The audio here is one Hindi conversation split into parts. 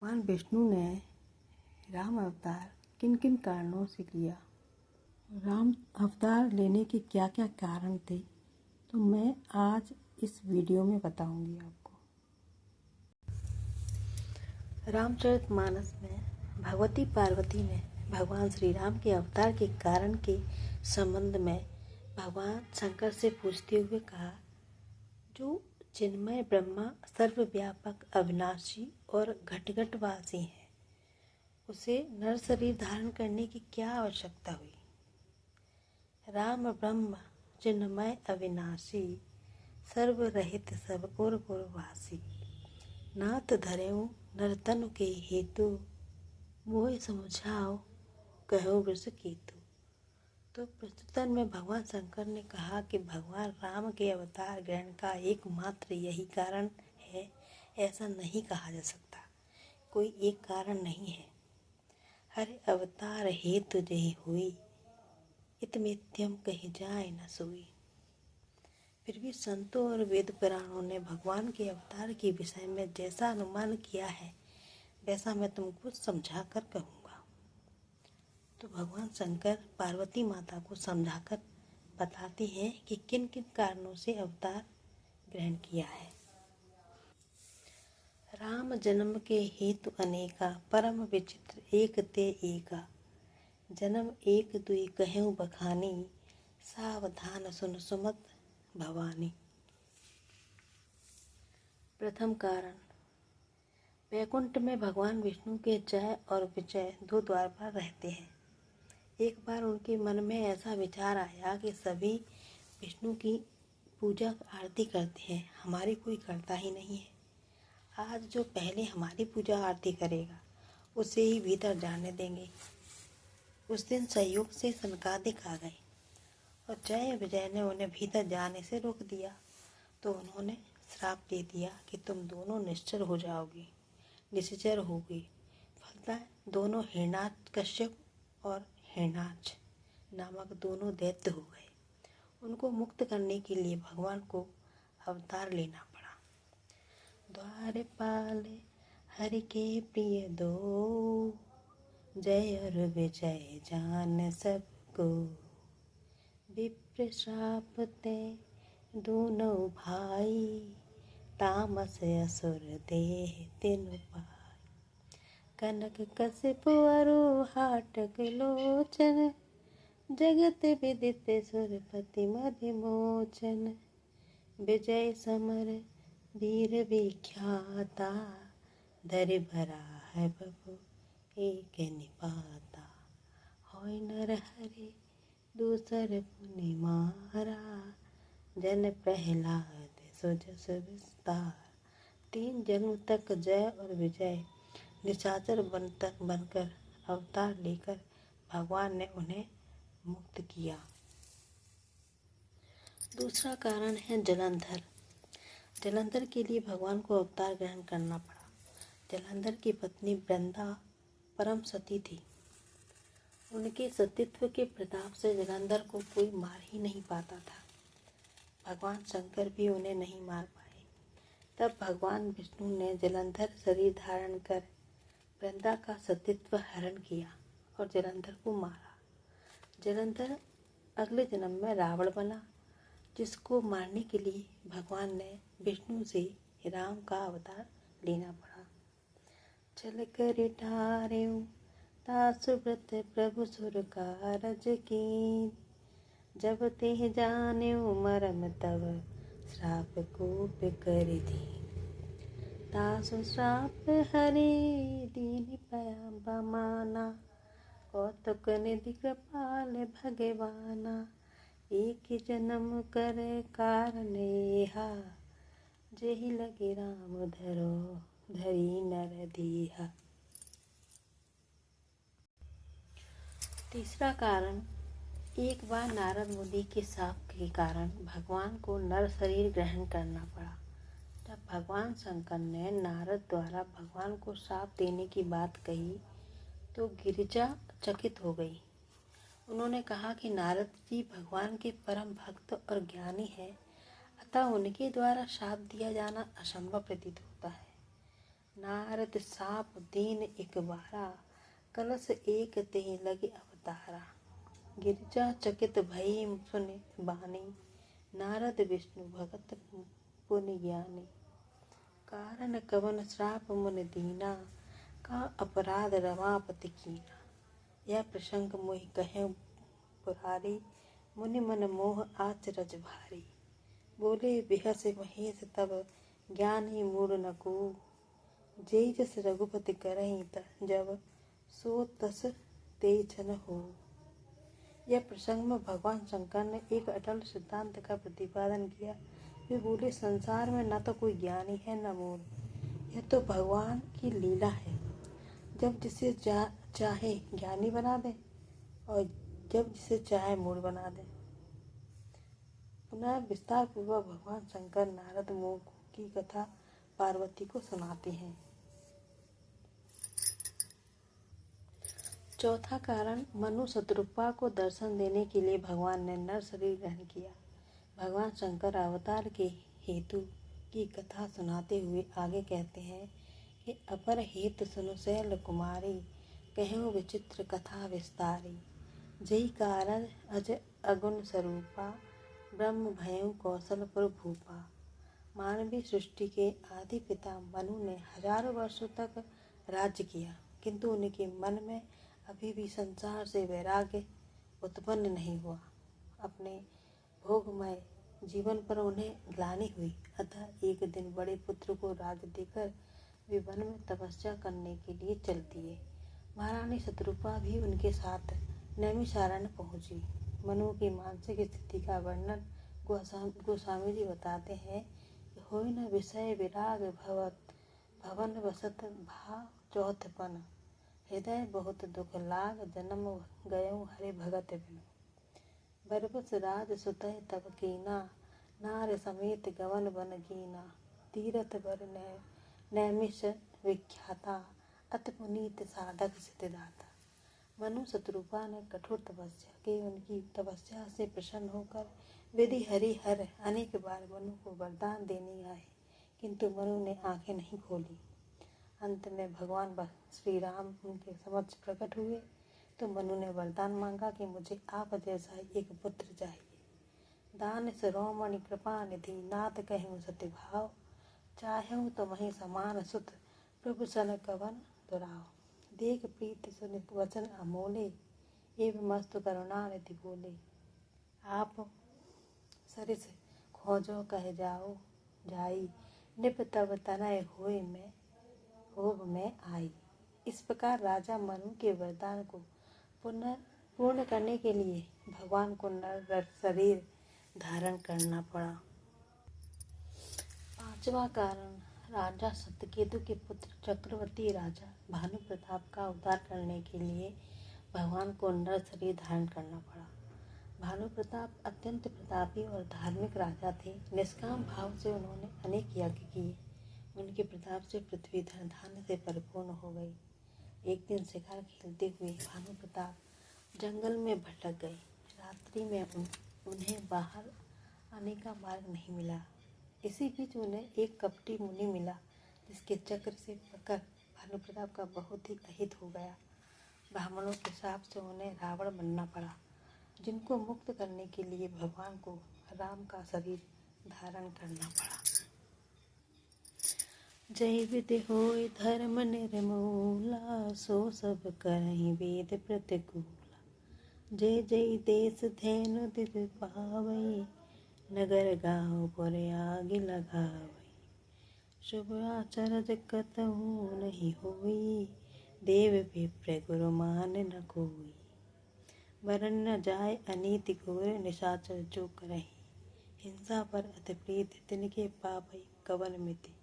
भगवान विष्णु ने राम अवतार किन किन कारणों से लिया, राम अवतार लेने के क्या क्या कारण थे, तो मैं आज इस वीडियो में बताऊंगी आपको। रामचरितमानस में भगवती पार्वती ने भगवान श्री राम के अवतार के कारण के संबंध में भगवान शंकर से पूछते हुए कहा, जो चिन्मय ब्रह्मा सर्वव्यापक अविनाशी और घट घट वासी है, उसे नर शरीर धारण करने की क्या आवश्यकता हुई। राम ब्रह्म चिन्मय अविनाशी सर्वरहित सब और वासी, नाथ धरेऊ नरतन के हेतु, मोह समुझाओ कहो वृष केतु। तो प्रस्तुतन में भगवान शंकर ने कहा कि भगवान राम के अवतार ग्रहण का एकमात्र यही कारण है, ऐसा नहीं कहा जा सकता। कोई एक कारण नहीं है। हर अवतार हेतु जही हुई, इतमित्यम कही जाए न सोई। फिर भी संतों और वेद पुराणों ने भगवान के अवतार के विषय में जैसा अनुमान किया है, वैसा मैं तुमको समझा कर कहूँगा। तो भगवान शंकर पार्वती माता को समझाकर बताते हैं कि किन किन कारणों से अवतार ग्रहण किया है। राम जन्म के हेतु अनेका, परम विचित्र एक ते एका। जन्म एक दुई कहेऊ बखानी, सावधान सुन सुमत भवानी। प्रथम कारण, वैकुंठ में भगवान विष्णु के जय और विजय दो द्वारपाल रहते हैं। एक बार उनके मन में ऐसा विचार आया कि सभी विष्णु की पूजा आरती करते हैं, हमारी कोई करता ही नहीं है। आज जो पहले हमारी पूजा आरती करेगा, उसे ही भीतर जाने देंगे। उस दिन संयोग से सनकादिक आ गए और जय विजय ने उन्हें भीतर जाने से रोक दिया। तो उन्होंने श्राप दे दिया कि तुम दोनों निश्चर हो जाओगी, निश्चर होगी। फलतः दोनों हिरणाक्ष कश्यप और हिरणाक्ष नामक दोनों दैत्य हो गए। उनको मुक्त करने के लिए भगवान को अवतार लेना पड़ा। द्वारपाल हरि के प्रिय दो, जय और विजय जान सबको। विप्र श्राप ते दोनों भाई, तामस असुर देह तीनों पाई। कनक कश्यप अरु हाटक लोचन, जगत विदित सुरपति मधिमोचन। विजय समर वीर विख्याता, धरि भरा है बबु एक निपाता। होय नर हरि दूसर पुनि मारा, जन प्रहलाद सुजस विस्तार। 3 जन्म तक जय और विजय निशाचर बनकर अवतार लेकर भगवान ने उन्हें मुक्त किया। दूसरा कारण है जलंधर। जलंधर के लिए भगवान को अवतार ग्रहण करना पड़ा। जलंधर की पत्नी वृंदा परम सती थी। उनके सतीत्व के प्रताप से जलंधर को कोई मार ही नहीं पाता था। भगवान शंकर भी उन्हें नहीं मार पाए। तब भगवान विष्णु ने जलंधर शरीर धारण कर वृंदा का सतीत्व हरण किया और जलंधर को मारा। जलंधर अगले जन्म में रावण बना, जिसको मारने के लिए भगवान ने विष्णु से राम का अवतार लेना पड़ा। चल कर ठारेऊ तासु व्रत प्रभु सुर कारज कीन, जब तेह जानेऊ मरम तब श्राप कोप कर दीन। तासु श्राप हरि दीन पया बमाना, कौतुक निधि कृपाल भगवाना। एक जन्म कर कारणेहा, जेहि लगे राम धरो धरी नर दीहा। तीसरा कारण, एक बार नारद मुनि के शाप के कारण भगवान को नर शरीर ग्रहण करना पड़ा। जब भगवान शंकर ने नारद द्वारा भगवान को शाप देने की बात कही, तो गिरिजा चकित हो गई। उन्होंने कहा कि नारद जी भगवान के परम भक्त और ज्ञानी हैं, अतः उनके द्वारा शाप दिया जाना असंभव प्रतीत होता है। नारद साप दीन एक बारा, कलश एक तेहि लगे अवतारा। गिरिजा चकित भई सुनि बानी, नारद विष्णु भगत पुनि ज्ञानी। कारण कवन श्राप मुनि दीना, का अपराध रमापति कीना। यह प्रसंग मोहि कहें पुरारी, मुनि मन मोह आचरज भारी। बोले बिहस महेश तब, ज्ञानी मूढ़ न को। जेई जस रघुपति करहीं जब, सो तस तेई छन हो। यह प्रसंग में भगवान शंकर ने एक अटल सिद्धांत का प्रतिपादन किया। वे बोले, संसार में न तो कोई ज्ञानी है न मूढ़, यह तो भगवान की लीला है। जब जिसे चाहे ज्ञानी बना दे और जब जिसे चाहे मूढ़ बना दे। पुनः विस्तार पूर्वक भगवान शंकर नारद मुनि की कथा पार्वती को सुनाते हैं। चौथा कारण, मनु शत्रुपा को दर्शन देने के लिए भगवान ने नर शरीर ग्रहण किया। भगवान शंकर अवतार के हेतु की कथा सुनाते हुए आगे कहते हैं कि अपर हेतु सुनु शैल कुमारी, कहूँ विचित्र कथा विस्तारी। जही कारण अज अगुण स्वरूपा, ब्रह्म भयउ कौशलपुर भूपा। मानवीय सृष्टि के आदि पिता मनु ने हजारों वर्षों तक राज्य किया, किंतु उनके मन में अभी भी संसार से वैराग्य उत्पन्न नहीं हुआ। अपने भोगमय जीवन पर उन्हें ग्लानि हुई, अतः एक दिन बड़े पुत्र को राज्य देकर वे वन में तपस्या करने के लिए चल दिए। महारानी शत्रुपा भी उनके साथ नैमिषारण्य पहुंची। मनु की मानसिक स्थिति का वर्णन गोस्वामी जी बताते हैं कि होय न विषय विराग भवन वसत भाव चौथपन, हृदय बहुत दुख लाग जन्म गयो हरि भगत बिनु। बरबस राज सुतहि तब कीना, नार समेत गवन बन कीना। तीरथ बर नैमिष विख्याता, अति पुनीत साधक सिद्धिदाता। मनु शत्रुपा ने कठोर तपस्या की। उनकी तपस्या से प्रसन्न होकर विधि हरिहर अनेक बार मनु को वरदान देने आए, किंतु मनु ने आंखें नहीं खोली। अंत में भगवान श्री राम उनके समक्ष प्रकट हुए तो मनु ने वरदान मांगा कि मुझे आप जैसा एक पुत्र चाहिए। दान शिरोमणि कृपा निधि, नाथ कहूँ सत्य भाव। चाहूँ तो वहीं समान सुत, प्रभु सन कवन दुराव। देख प्रीति सुनि वचन अमोले, एवं मस्तु करुणा निधि बोले। आप सरिस खोजो कह जाओ जाई, निप तब तनय होय में होब में आई। इस प्रकार राजा मनु के वरदान को पूर्ण करने के लिए भगवान को नर शरीर धारण करना पड़ा। पांचवा कारण, राजा सत्यकेतु के पुत्र चक्रवर्ती राजा भानु प्रताप का उद्धार करने के लिए भगवान को नर शरीर धारण करना पड़ा। भानु प्रताप अत्यंत प्रतापी और धार्मिक राजा थे। निष्काम भाव से उन्होंने अनेक यज्ञ किए। उनके प्रताप से पृथ्वी धन धान्य से परिपूर्ण हो गई। एक दिन शिकार खेलते हुए भानु प्रताप जंगल में भटक गए। रात्रि में उन्हें बाहर आने का मार्ग नहीं मिला। इसी बीच उन्हें एक कपटी मुनि मिला, जिसके चक्र से पकड़ भानु प्रताप का बहुत ही अहित हो गया। ब्राह्मणों के शाप से उन्हें रावण बनना पड़ा, जिनको मुक्त करने के लिए भगवान को राम का शरीर धारण करना पड़ा। जय विधि होय धर्म निर्मूला, सो सब करहि वेद प्रतिकूला। जय जय देश धेनु दिव्य पावई, नगर गाँव पुर आग लगावई। शुभ आचरज कतहु नहीं होई, देव विप्र गुरु मान न कोई। वरन न जाय अनीति घोर, निशाचर जो करहि। हिंसा पर अति प्रीति, तिनके पावई कवन मिति।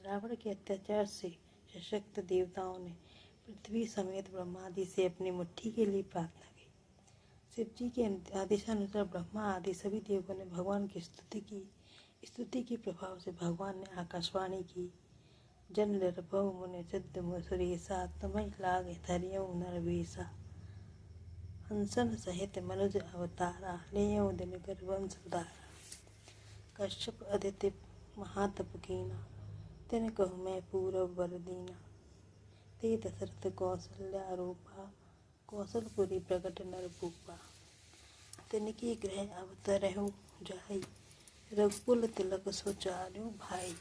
रावण के अत्याचार से सशक्त देवताओं ने पृथ्वी समेत ब्रह्मादि से अपनी मुट्ठी के लिए प्रार्थना की। शिव जी के आदेशानुसार ब्रह्मा आदि सभी देवों ने भगवान की स्तुति की। स्तुति के प्रभाव से भगवान ने आकाशवाणी की। जन निर्भव मुनि सिद्ध सुरेशा, तमहि लाग धरियउ नर वेशा। हंसन सहित मनुज अवतारा, लेयउ दिनकर वंश उदारा। कश्यप आदित्य महातप कीना, तिन कहूँ मैं पूरब वर दीना, ते दशरथ कौशल्या रूपा, कौशलपुरी प्रगट नर भूपा। तिनके गृह अवतरहु जाई, रघुकुल तिलक सुचारु भाई।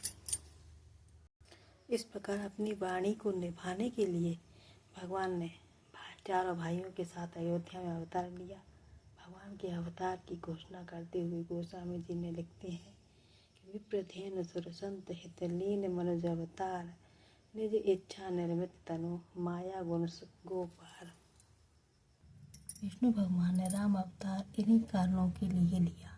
इस प्रकार अपनी वाणी को निभाने के लिए भगवान ने चारों भाइयों के साथ अयोध्या में अवतार लिया। भगवान के अवतार की घोषणा करते हुए गोस्वामी जी ने लिखते हैं कि विप्रधेनु सुरसंत हित लीन मनुज अवतार, निज इच्छा निर्मित तनु माया गुण गोपार। विष्णु भगवान ने राम अवतार इन्हीं कारणों के लिए लिया।